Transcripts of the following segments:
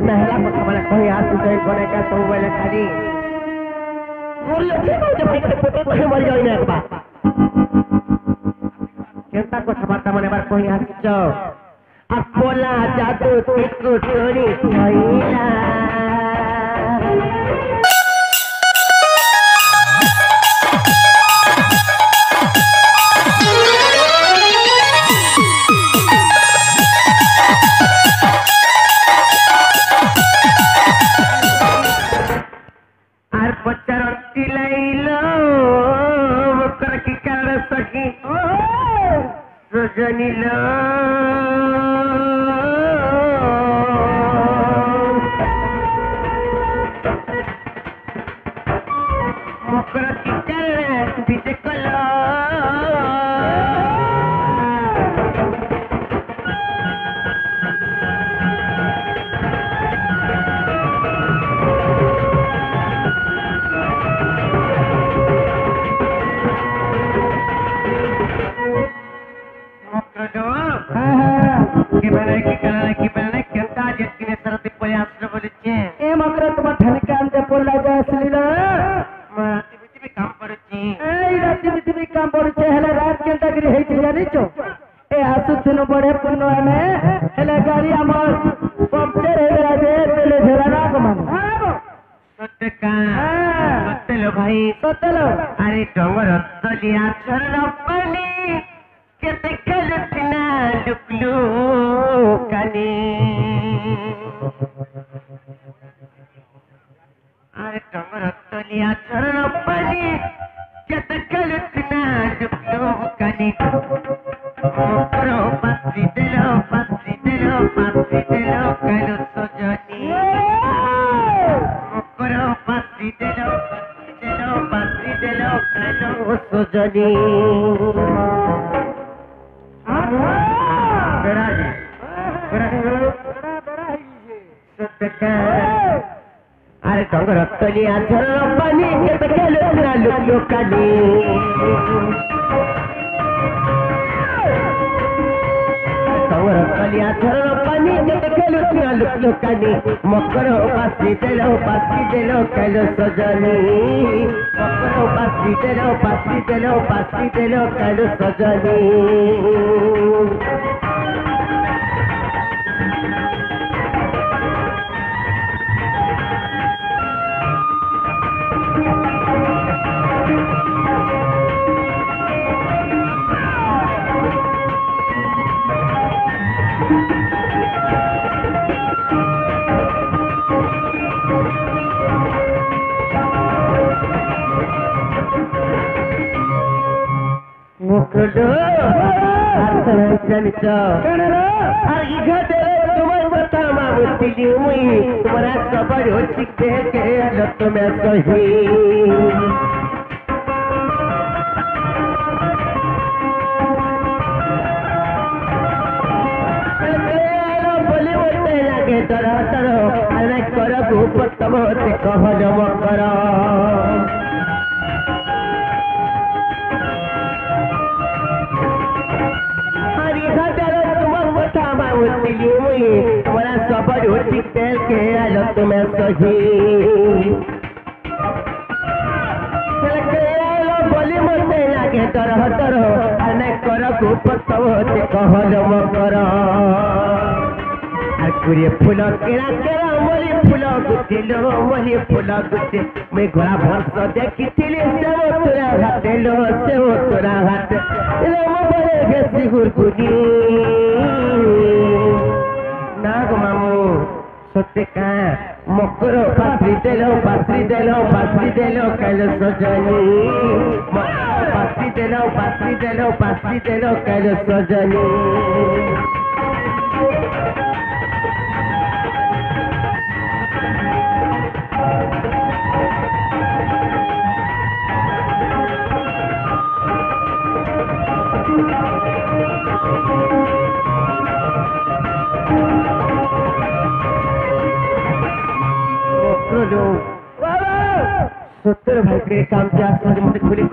Nahla ko kamala ko yasu sa kone ka so wala kali. Muriyo chino je bhai ke puto to mari jai na ba. Kenta ko sabata mane bar ko yasu cho. Apola jadu tiku tori thaila. Janila mukra kichar bichkala अरे डोंगर तलिया चरण पानी केते खलुतना लुकलु कनी अरे डोंगर तलिया चरण पानी केते खलुतना लुकलु कनी मोकरो पासी देलो कलो सजनी मोकरो पासी देलो सजनी अरे डोंगर तलिया झरण पानी केते खेलुतना लुकलु कनी डोंगर तलिया झरण पानी केते खेलुतना लुकलु कनी मकर पासी देलो कलो सजनी मकर पासी देलो कलो सजनी मुकुलो तुम्हारे बता मामूली मुई तुम्हारा सबर हो चिके के लत में सही बोली बोलते लगे तरह तरह अरे कर भूपतम होते कह जम कर तुम्हारा सबर हो चिके के लत में सही बोली बोलते लगे तरह तरह अरे कर भूपतम होते कह जम कर गुरे फूल केरा केरा मोरी फूल गुटिलो मोरी फूल गुटे मैं घोड़ा भरस देखी से तोरा घाटेलो से तोरा घाटे बड़े घेसी गुरगुनी नाग मामू सत्य का मकर पात्री देलो कलो सजनी पात्री देलो कलो सजनी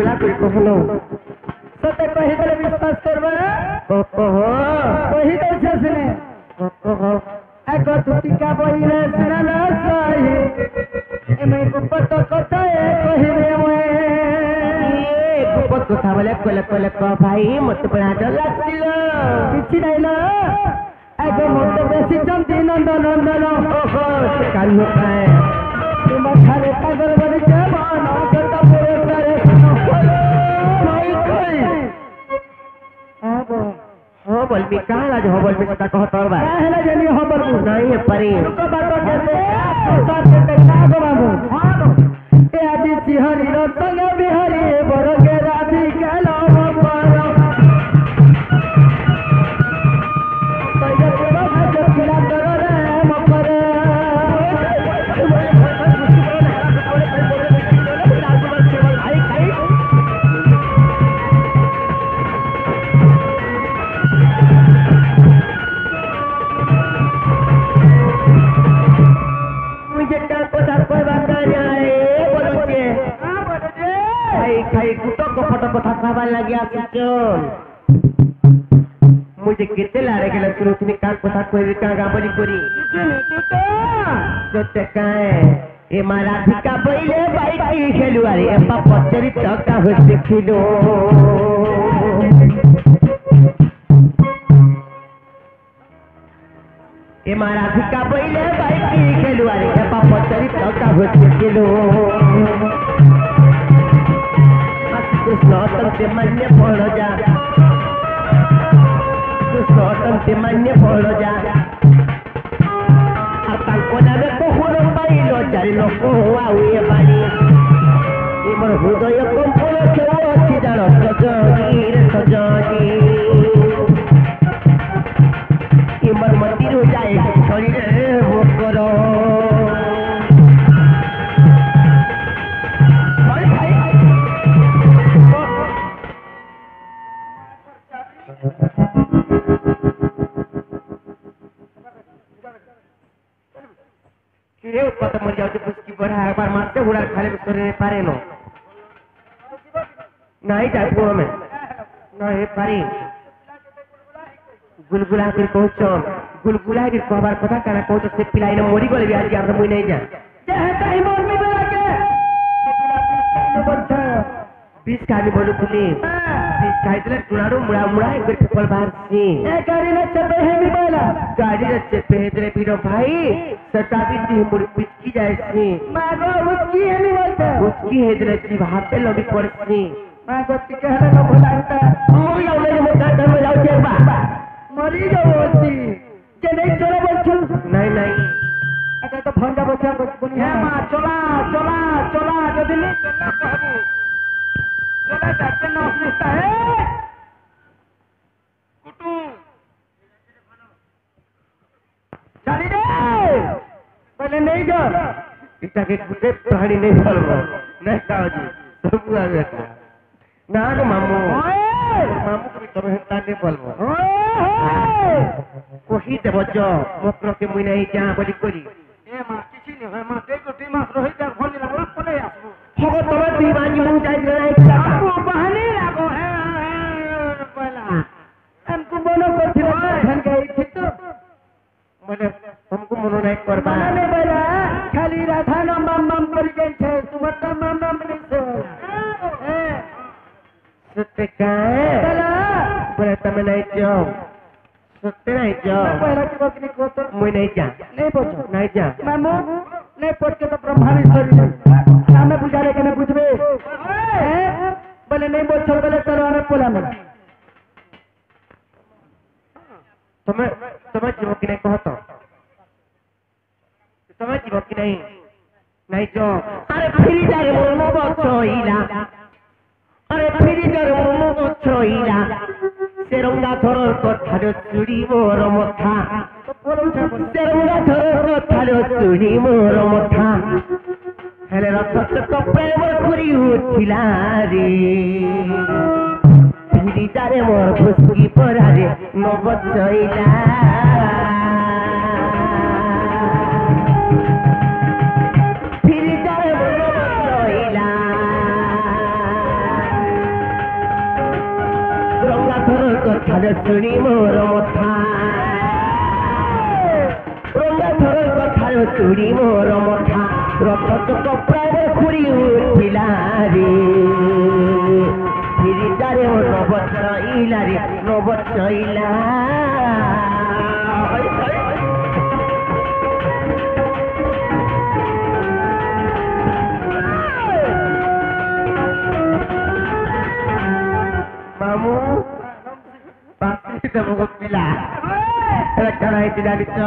गुलगुला कोई कहलो सत्य कही दे विश्वास करबे ओहो कही दे छसने ओहो एको तुतिका बहिरे सुनला सही एमे गुप्त कथा कही दे ए गुप्त कथा बोले कोले को भाई मत बड़ा डर लागतिलो किछि नाही ना एको मत बेसी चंदी नंदन नंदन ओहो काल होता है तुम खाले पागल बन के मानो सता पूरे सारे सुनो भाई कोई अब हो बोल मी कहां आज हो बोल मी सता कह तोर बा काहेला जनी हो बरबू नहीं है परी तुमको बात कहते साथ के ना गो बाबू ए आज सिहरी रो संग बिहारी बड़ के राधी के लाभ पर सैयद बड़ा जो किला कर रे मकर কথা খাবার লাগি আসছো মুঝে কেতে লারে গেল শুরু তুমি কার কথা কইবি কা গাবলি করি সত্যি কায় এ মা রাধিকা বইলে বাইকি খেলুয়ারি এপা পচরি টকা হইছে খিলো এ মা রাধিকা বইলে বাইকি খেলুয়ারি এপা পচরি টকা হইছে খিলো कृष्ण तंते मान्य पड़ जा कृष्ण तंते मान्य पड़ जा नाम कहुन पाइल चारि लोक आउे बाणी इमर हृदय कंपन खेल अच्छी जान सजनी रे सजनी इमर मंदिर जाए शरीर मोकर कत मर जाओ पुष्टि बढ़ा एक बार मारते उड़ा खाले शरीर पारे नो नहीं जापू हमें नहीं पारी गुलगुला कर कहछ गुलगुला कर कहबार कथा काना कहछ से पिलाई न मरी गले आज यार मुई नहीं जा चाहे ताई मोर में बेला के बच्चा 20 खाली बोलू तुली 20 खाई दिले टुनाडू मुड़ा मुड़ा एक पेपर बाहर सी ए गाड़ी न चपे है मी बोला गाड़ी न चपे है तेरे पीरो भाई सताबी दी मुड़ पिचकी जाए सी मागो उसकी है मी बोलता उसकी है तेरे जीव हाथ पे लगी पड़सी मागो चिके हले न भुलाता मोर जाऊ ले मोटा कर में जाऊ चेबा मरी जाओ ओसी जे नहीं चले बोलछु नहीं अच्छा तो भंगा बच्चा बोली है मां चला चला चला जदी नहीं चला कहबू चला जाते ना अपनेता है कुटू चली दे पहले नहीं जा इटा के कुटे प्राणी नहीं बोलबो नहीं काओ जी सब आ गया ना नो मामू मामू को तबे ताने बोलबो कोही दे बजो मकर के मुई नहीं जा बोली कोरी ए मां किछि नहीं है मां देखो ती मास रही जा फोन लागला पले आसबो होगो तबे दीवानी मुंह जाई नहीं आपको बहाने लागो है पहला हमको बोलो करथिला धन गई थी तो मने हमको मनो नहीं करबा माने बोला खाली राधा नाम मम कर गई छे तुमत मम नहीं से ए सत्य का चला बोले तमे नहीं जाओ सत्य नहीं जाओ पहला की बकरी को तो मुई नहीं जा नहीं पूछो नहीं जा मामू नहीं पूछ के तो ब्रह्मानी सामने बुझा ले के नहीं पूछबे हैं बोले नहीं बोल बोले चलो आने पोला में तुम्हें जीव की नहीं कहतो तुम्हें जीव की नहीं जो अरे फिरी जा रे मोर मो बचोइला अरे फिरी जा रे मोर मो बचोइला सेरंगा थोर कथार चुड़ी मोर मथा सेरंगा थोर कथार चुड़ी मोर मथा हेले रथ चक प्रेम खुरी उठिला रे फिरी जा रे मोर खुशकी परारे न बचइला फिरी जा रे मोर बचइला ଥରେ ଶୁଣି ମୋର ମଥା ଥର କଥାରେ ଶୁଣି ମୋର ମଥା ରଥ ଚକ ପ୍ରାୟ ଖୁରି ଉଠିଲା ରେ ଫିରିଦାରେ ନବ ଚଇଲା ରେ ନବ ଚଇଲା ମାମୁଁ ବାସି ତମକୁ ପିଲା କଣ ହେଇଛି ଜାଣିଛ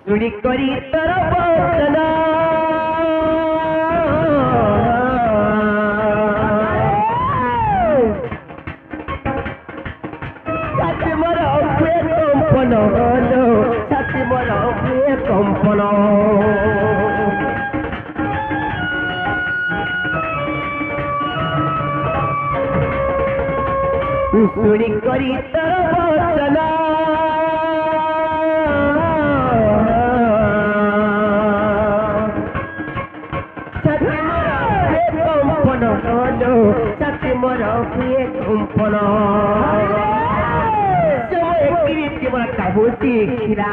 ଶୁଣି କରି ତର ବଚନ ଛାତି ମୋର ହୁଏ କମ୍ପନ ଛାତି ମୋର ହୁଏ କମ୍ପନ ଶୁଣି କରି ତର ବଚନ ଛାତି ମୋର ହୁଏ କମ୍ପନ ସମୟ କିରିତି ମୋର କାବୁ ଶିଖିଲା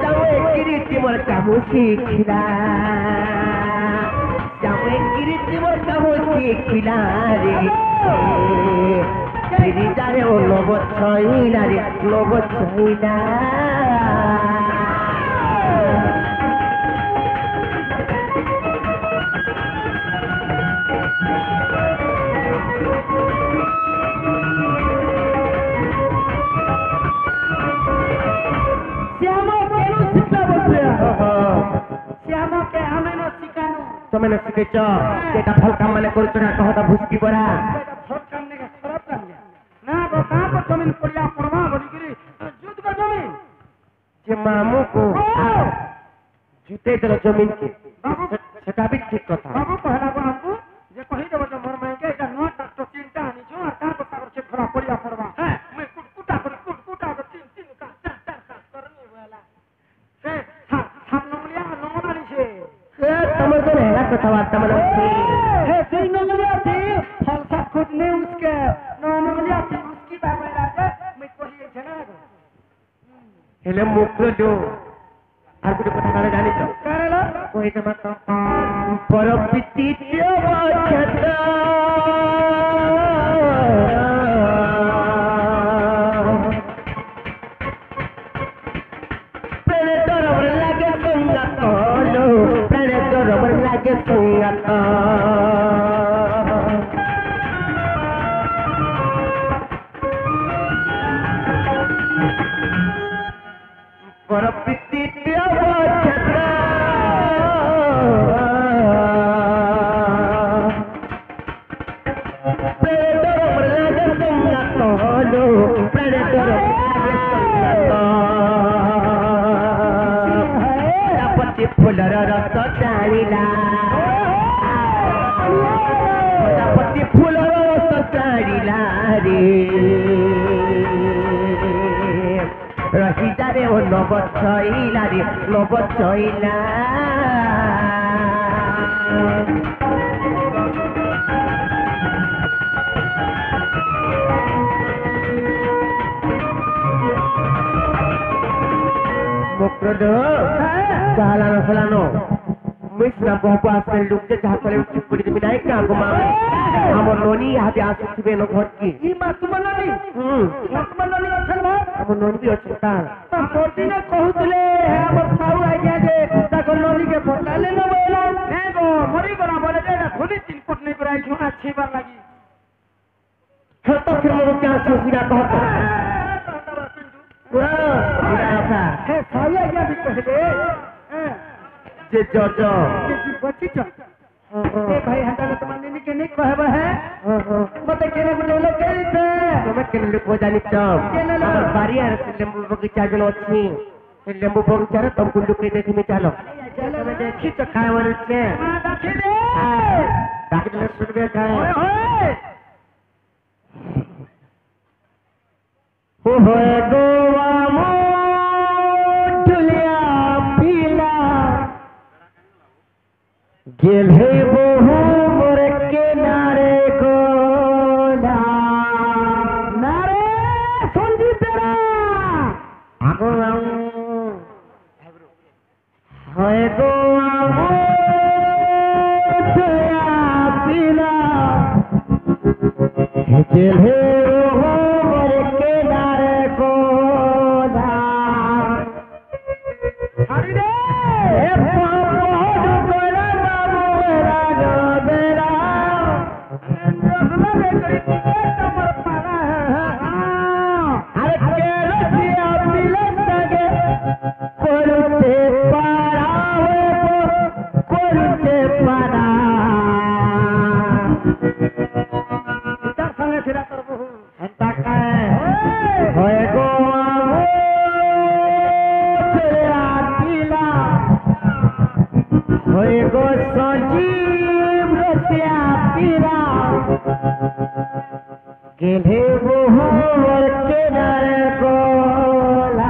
ସମୟ କିରିତି ମୋର କାବୁ ଶିଖିଲା ସମୟ କିରିତି ମୋର କାବୁ ଶିଖିଲା ରେ ଫିରିଦାରେ ଓ ନବ ଛଇଲା ରେ ନବ ଛଇଲା তুমি না শিখেছ যেটা ভাল কাম মানে করছো না কহতা ভুসকি পড়া ଭଲ କାମ ନାଇଁ ଖରାପ କାମ ନା ବାପ ଜମିନ ପଡ଼ିଆ ପଡ଼ବା ବୋଲିକିରି ଯୁଦ୍ଧ କା ଜମିନ যে মামুকু জুতে দেল জমিন কে সেটা भी ঠিক কথা ବାବୁ କହିଲା ଆମକୁ ଯେ କହିଦେବ ଯେ ମୋର ମାଇକେ ଏଇଟା ନୂଆ ଟ୍ରାକ୍ଟର ତିନିଟା ଆଣିଛୁ ଆଉ ତାର କଥା କରୁଛେ ଖରା ପଡ଼ିଆ ପଡ଼ବା ମୁଇଁ କୁଟା କରି ତିନି ତିନି ଚାର କରନି ବୋଲା ସେ ସାତ ନମଲିଆ ନମନ ଆଣିছে তোমার তো হেলা কথাবার্তা মানে হচ্ছে हे तीन नमलिया थी फलसा खोजने उसके नौ नमलिया थी उसकी बाबा राजा मैं कोई जना হেলে মুখ দো আর কোনো কথা কালে জানিছ करला কই তোমা তো পরপিতি বছতা লাগে সঙ্গত পরপিতি বছতা ফুলর রস টানিলা প্রজাপতি ফুলর রস টানিলা রে রহিদারে ও নব ছইলা রে নব ছইলা মুক্রদ চালানো ফেলানো মিশ্রা বহু আসলে লোককে যাহা করে চুপ করে দেবে নাই কাকু মা আমার ননি হাতে আসুছিবে ন ঘরকি ई मातुमा ननी मातुमा ननी अछन बा আমার ননি भी ଅଛି তার परदिन कहउतले हे हमर साउ आज्ञा जे ताको ननी के पटाले न बोला हे गो मरी गरा बोले जे धोनी तीन पट नहीं कराई छु अच्छी बार लगी खेत फिर लोग क्या सोचीगा कहत पूरा था हे साउ आज्ञा भी कह दे जे जज जे जी बची छ ए भाई हटाले तुम ननी के नहीं कहबा है मते केने बोले लो केरी थे তুমি কেন লোক জানি আমার বাড়ি আর লেম্বু বগিচা যেন ଅଛି ସେ ଲେମ୍ବୁ ବଗିଚାରେ ତମକୁ ଲୁକେଇ ଦେଇଥିମି ଚାଲ ତମେ ଦେଖିଛ ଖାଏ ବଲୁଛେ देखी दे ଡାକିଦେଲେ ଶୁଣିବେ ଖାଏ ओए होए ओ होए गोवा मुठलिया पीला गेल हे बहु मोर किनारे गोला गेले हो वर किनारे को धार हरि रे ए पापा डुबरा बाबूरा डबरा रसला रे करी तमर पाला अरे केलसिया पिलसगे कोरुते पारावे कोरुते पारा तार संगे फिरा करबो हंता काय होय गो आहो चला पिला होय गो सजीव रसिया पिला गेले वो वर किनारे Cola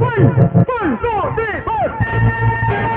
One, two, three, four.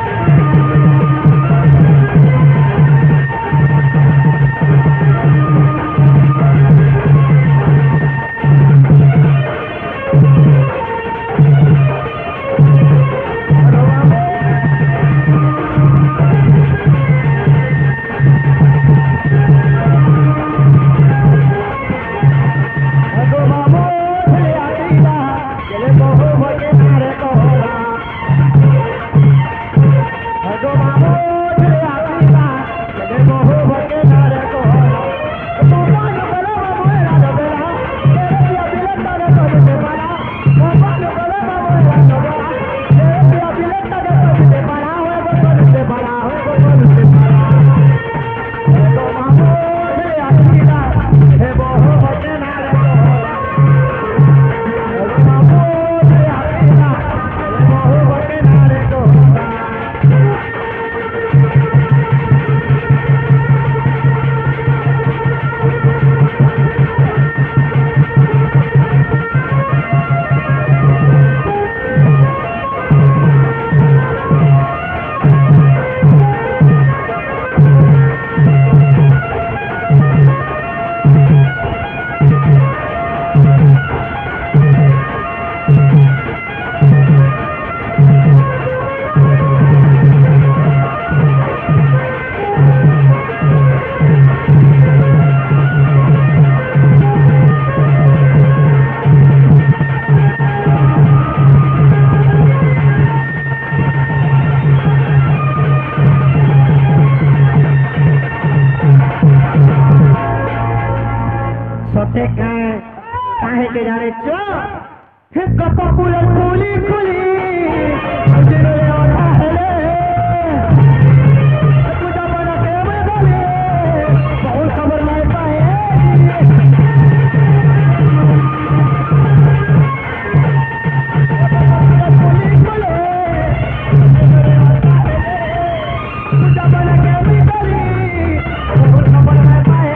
काहे के जाने चो कपूर खुली खुली उजरे और आहले पूजा बना के मैं बोले बहुत खबर नहीं पाए खुली खुली पूजा बना के मैं बोले बहुत खबर नहीं पाए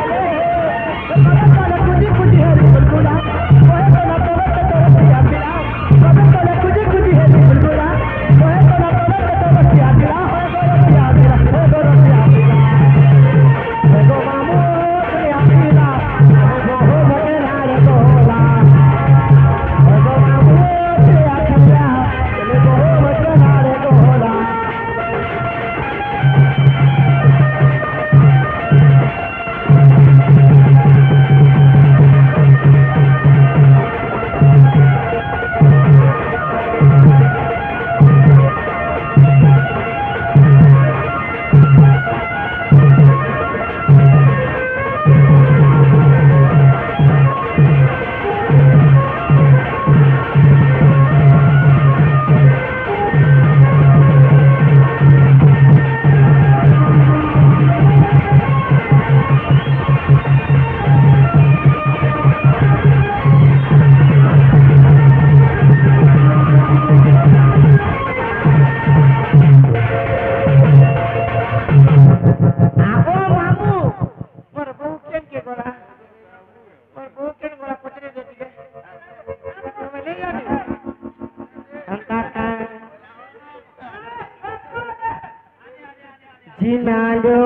जिनालो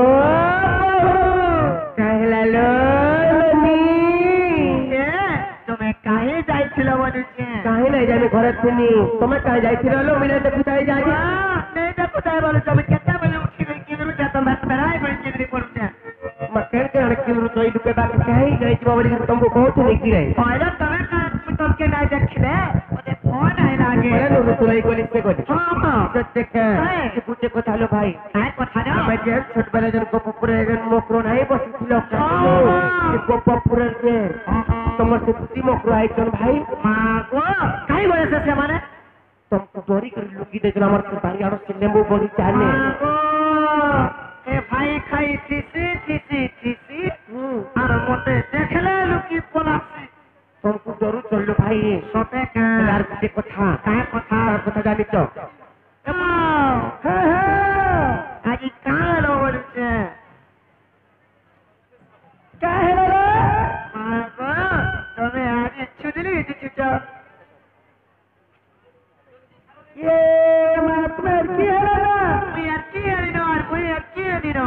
कहलालो तुम्हें काहे जाइथिलो बनुचे काहे नहीं जाने घर थनी तुम्हें काहे जाइथिलो लो मिले देखु जाई जाई नहीं देखु जाई बोलो तुम केते बेले उठी गई किदरु जा तुम बराई बन किदरी पर मैंने किल रुतोई लुके बाकी कहीं गई थी बाबा लेकिन तुमको बहुत नहीं की रही पहले तने का तुमके नहीं देखले ओदे फोन है लागे मैंने रुतोई को लिखते को हां सच्चे क्या कि पूछे को थालो भाई काय कथा ना मैं जेल छोट वाले जन को पुपुरे जन मोकरो नहीं बस थी लोग को पुपुरे के तुमसे तुसी मोकरो आई चल भाई मां को काय बोले से माने तुमको चोरी कर लुकी दे जन हमारे बारी आरो से लेंबू बड़ी चाहने ए भाई खाई थीसी और मोटे देखले लुकी पलासी तुमको जरूर चल लो भाई सोते का यार कुछ कथा कथा जानी तो आज कहाँ लोग से क्या है रे तुम्हें आज छुदली चुचा ये महात्मा की है ना कोई अच्छी है नो और कोई अच्छी है नो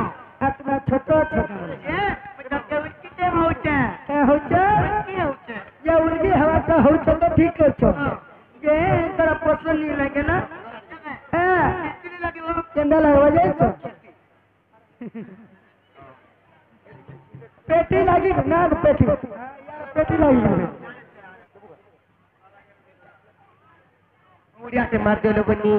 अपना छोटा ये मतलब के कितने होते क्या होता की होते ये उनकी हवा का होता तो ठीक है छो ये तेरा पसंद नहीं लगे ना कितनी लगी वो चंदा लगवा जाए तो पेटी लगी ना पेटी लगी मुड़िया से मार दो लोगों ने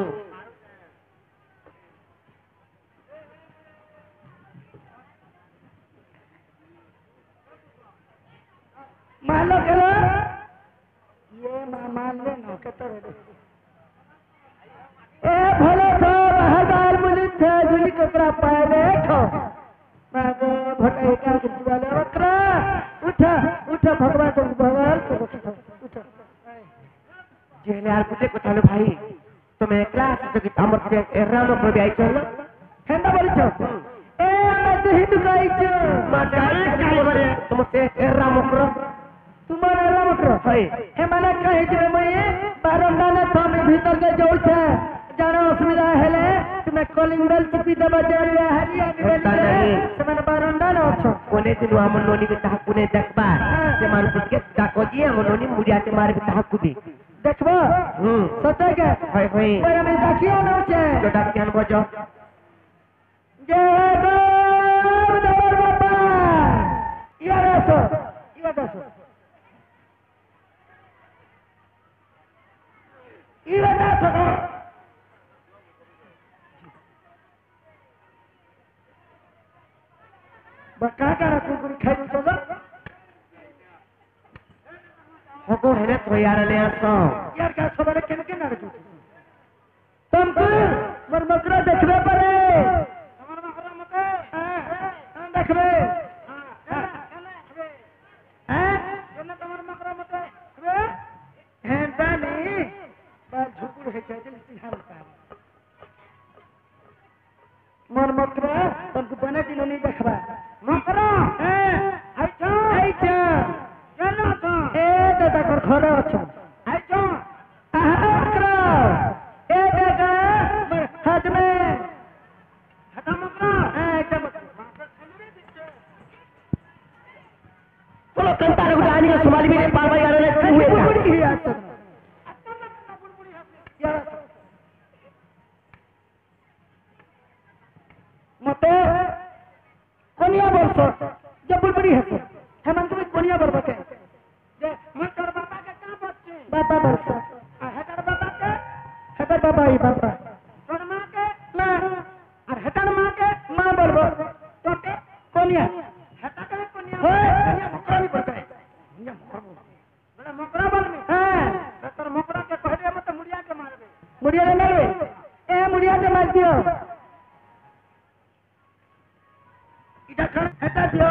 मान लो चलो ये मान ले ना कतर ए भले तो हजार मुली थे जुली कतरा पाए देखो मागो भटाई का वाले वक्रा उठा भगवान को भगवान को उठा जेले यार कुछ को चलो भाई तुम्हें क्लास तो कि अमर से एरानो को भी आई चलो हेंदा बोली छो ए मैं तो हिंदू गाई छो माताई काय बरे तुमसे एरानो करो तुम्हारा एरानो करो भाई हे माने कहि जे मैं बारंदा ने थमे भीतर के जोड़ छे जानो असुविधा हेले तुम्हें कॉलिंग बेल चिपी दबा जावे हरिया बेल से माने बारंदा न छो कोने दिन हमन लोनी के ताह कुने देखबा से मान कुछ के ताको जी हमन लोनी मुड़िया के मार के ताह कुदी देखबो सते के होय पर हमें देखियो न छे तो डाकियान बजो जय देव बाबा ये दसो बका करा कुकुरी खाई चलो हको है ना तो यार ले आसो यार का खबर केन ना रखो तुमको मरमकरा देखबे परे हमर मकरा मते हां देखबे हां केन तमर मकरा मते देखबे हैं दानी बाल झुकुर है चल तिहार का मरमकरा तुमको बने दिनो नहीं देखबा मकरा आई छ चलो तो ए दादा कर खड़ा छ आई छ मकरा ए दादा हाथ में हटा मकरा एकदम चलो कंता रे उड़ानी के सोमाली में पार भाई यार ने हुए बुड़बुड़ी है आज यार मते कोनिया बरसो जब बुड़बुड़ी है हेमंत में कोनिया बरबके जे मकर बाबा के का बच्चे बाबा बरसो हेटर बाबा के हेटर बाबा ही बाबा तोर मां के ना और हेटर मां के मां बरबो तो के कोनिया हेटा के कोनिया कोनिया मकरा भी बरते कोनिया मकरा बड़ा मकरा बोल में हां तोर मकरा के कह दे मत मुड़िया के मारबे मुड़िया ने मारबे ए मुड़िया के मार दियो इधर खड़ा हेटा दियो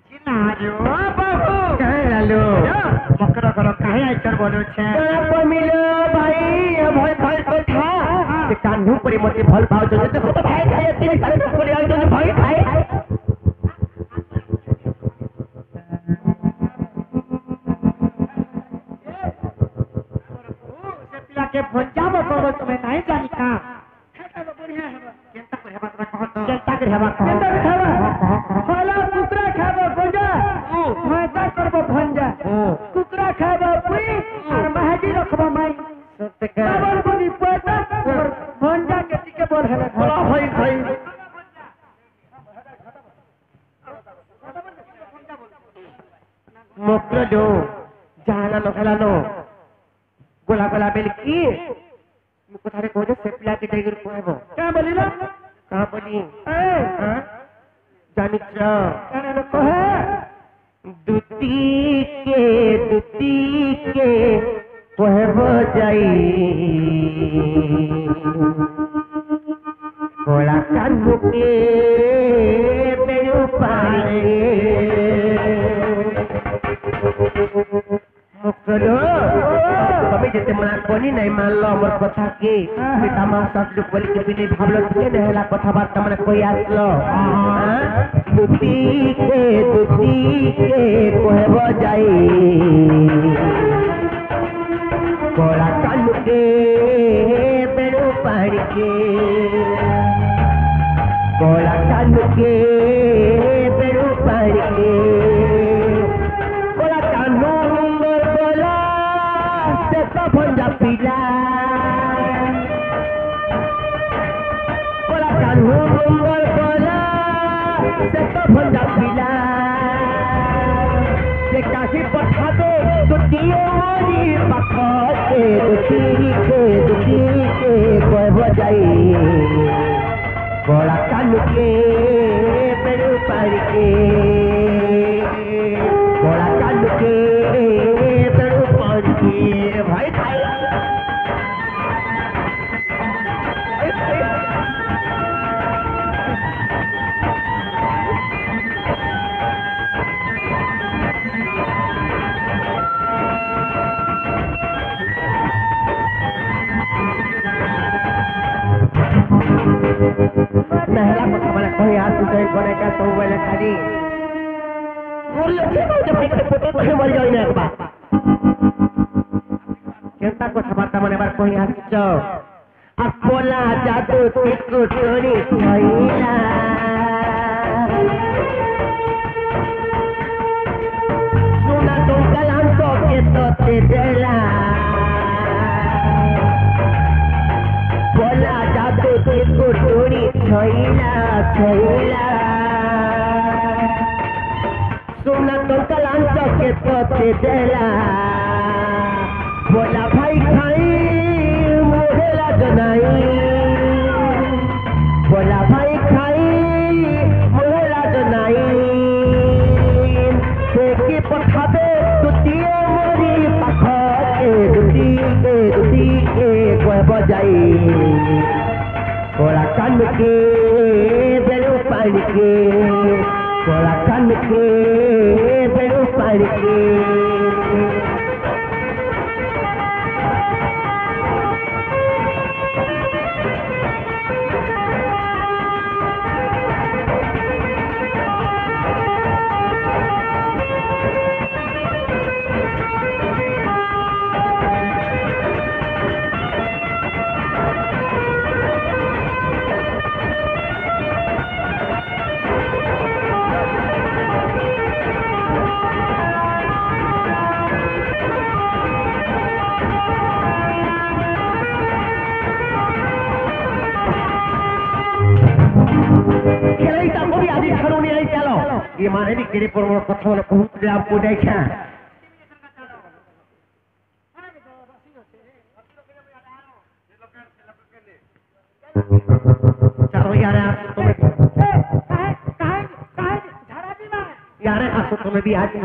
चिनाजो बाबू कहे लालो मकरा करो कहे आइकर बोलो छे को मिलो भाई भय भय को था से कान्हू परी मते भल भाव जो देखो तो भाई खाए तीन सारे परी आई जो भाई खाए के भंजा बसो तुम्हें नहीं जानी का है बढ़िया है केंता कर हेबा तोरा कहत केंता कर हेबा केंता कर हेबा होला कुतरा खाबो भंजा मैं ता करबो भंजा कुकरा खाबा पुई और महाजी रखबा माई सत्य बाबर बनी पोता और भंडा के टिके बोल हला बोला भाई भाई मुक्र दो जाना नो खेला नो गोला गोला बेल की मुको थारे को जे सेपला के टाइगर को है वो क्या बोली ना कहां बोली ए हां जानी छ कहने लो को है दुती के कहबो जाई गोला कानू के बेरु पाए मुकरो कभी जते मना कोनी नहीं मान लो हमर कथा के पिता मां साथ लोग बोली के बिने भावलो के नहला कथा बात माने कोई आसलो दुती के कहबो जाई गोला कानू के बेरु पाड़ी के गोला कानू के बेरु पाड़ी के गोला कानू गोला से तो भंजा पीला गोला कानू गोला से तो भंजा पीला से काशी पठा दो तो दियो मोरी पखते दुती के कहबो जाई गोला कानू के बेरु पाड़ी के गोला कानू के बेरु पाड़ी के भाई भाई नहला को हमारा कोई हाथ से कोने का तो वाला खाली मोरी अच्छे को जब एक फोटो को मर जाई ना एक बार केंता को थबाता मने बार कोई हाथ चो अपोला जादू टिकु टोरी छैला सुना तो कलाम तो के तो ते देला बोला जादू टिकु टोरी छैला सुना तो कलाम तो के तो ते देला बोला भाई खाई मोहला जनाई बोला भाई खाई मोहला जनाई से की पठाबे दुतिए मोरी पाखते दुती के कहबो जाई गोला कान के बेरु पानी के गोला कान के बेरु पानी के ये माने भी केरे पर कथा मन बहुत रे आपको देखा चलो यार आप तुम्हें यार आप तुम्हें भी आज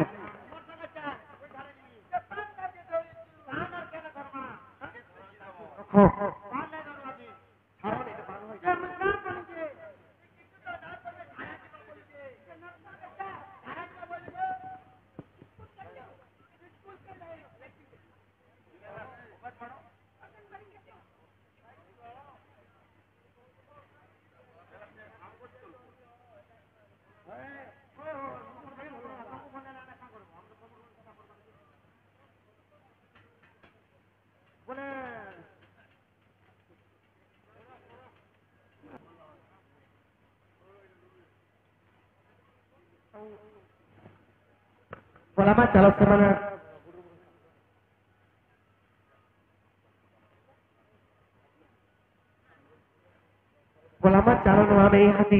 Polama calon semana গোলামার চালানো আমি এই হাতে।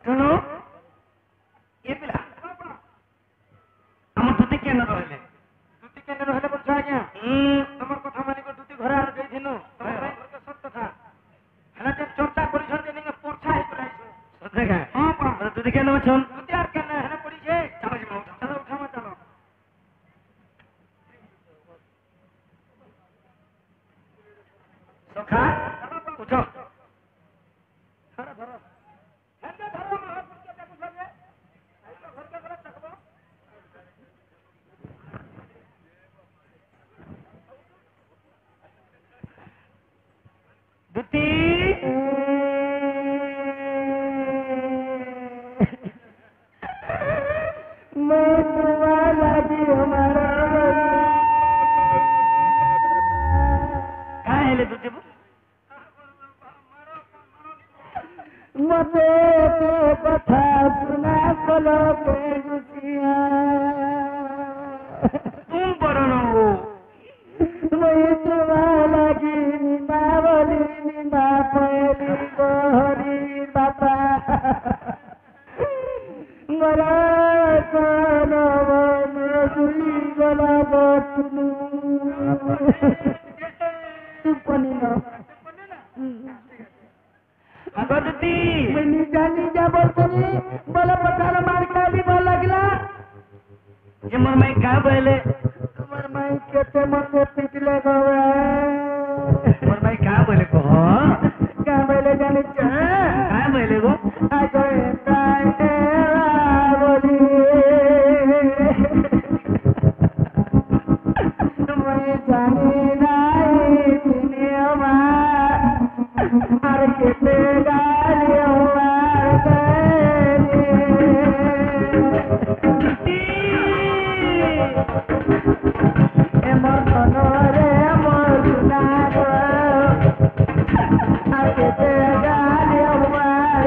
শুনো এ পিলা আমার দুটি কেন রহিলে বলছো আজ্ঞা তোমার কথা মানিক দুটি ঘরে আর যাইছিনু সত্য কথা হেলা যে চর্চা করিছ যে নিগে পড়ছা হই পড়াইছো সত্যি কা হ্যাঁ পা দুটি কেন আছেন দুটি আর কেন হেলা পড়িছে চলো উঠামা চলো সখা উঠো ধরো ধরো হেন্দে ধরো মহা পুরকে দেখো সবে এই তো ঘরকে ঘরে দেখবো দুটি মতে তো কথা শোনা কলো গুছিয়া তুম বড় মই তোমার লাগি নিমা বলি নিমা পয়লি গহরি বাবা মরা কোন মজুরি গলা বটনু তুপনি না আগো দুটি मैं নিজা বলতনি বলে পটার মার খালি ভাল লাগলা যে মোর মাই কা বলে তোমার মাই কেতে মতে পিটলে গবে মোর মাই কা বলে কো কা বলে জানি কা বলে গো আগে তাই বলি তুমি জানি নাই তিনি আমার আর কেতে গালি আমার এমন মনরে মর সুনার আর কেতে গালি আমার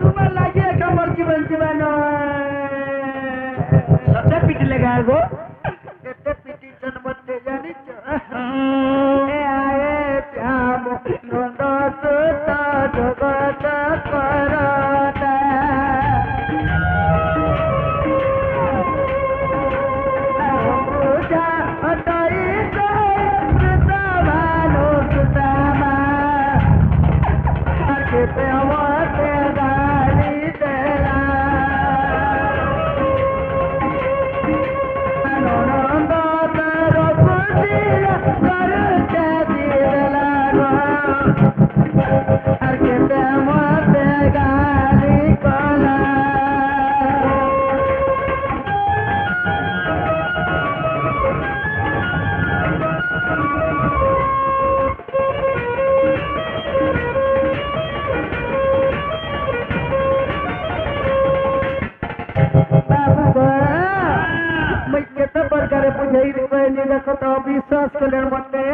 তোমার লাগে কামর জীবন জীবন সদা পিটলে গা গো এতে পিটি জন্মতে জানিছ এ আয়ে শ্যাম নন্দ সুত জগত করতা পূজা হতই সবানো সুতামা কেতে আমাতে গালি দেলা আনন্দ তর খুশির করতে দিলা গো আর কেতে আমাতে গালি কলা बाबू गो मैं केते प्रकारे बुझाई रे देखो तो विश्वास कलेर मते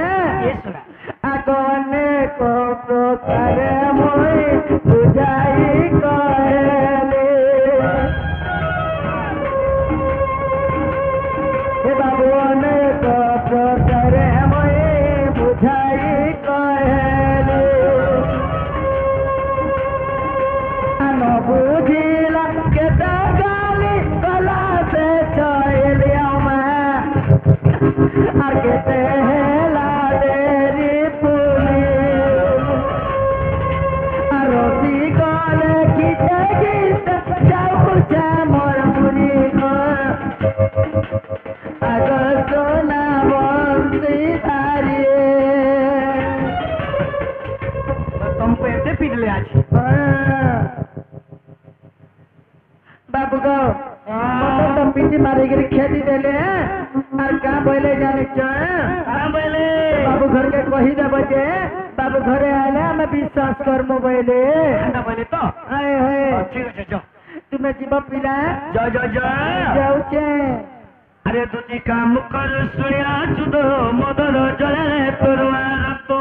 ये सुना আগনে কো প্রকারে মই বুঝাই কহেলে হে বাবু অনেক প্রকারে মই বুঝাই কহেলে আর কেতে হেলা দেরি পুলি আর রসি গলে খিতে খিতে যাউছে মোর পুরি গো আগ সোনা বংশী ধারিয়ে तुमको ऐसे पीट ले आज बाबू को तो पीटी मारे गिरी खेती देले और का बोले जाने बोले बाबू घर के कही दे बजे बाबू घरे आले मैं विश्वास कर मोबाइले बोले तो आए है ठीक है जाओ तुम्हें जीव पिला जाओ जाओ जाओ जाऊचे अरे तुझी काम कर सुनिया चुदो मदर जले तोरवा रतो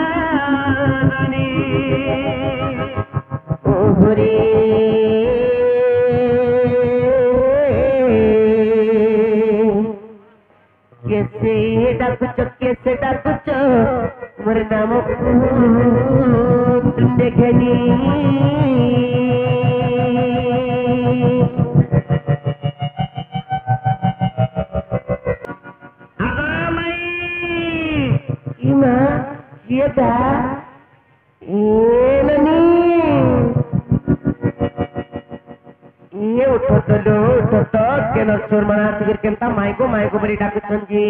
चंद्रवानी ओहरे कैसे डाकुच मोर नाम तुम देखनी उठो तो केन चोर मना सिगर केनता माइको माइको बरी डाकुछन जी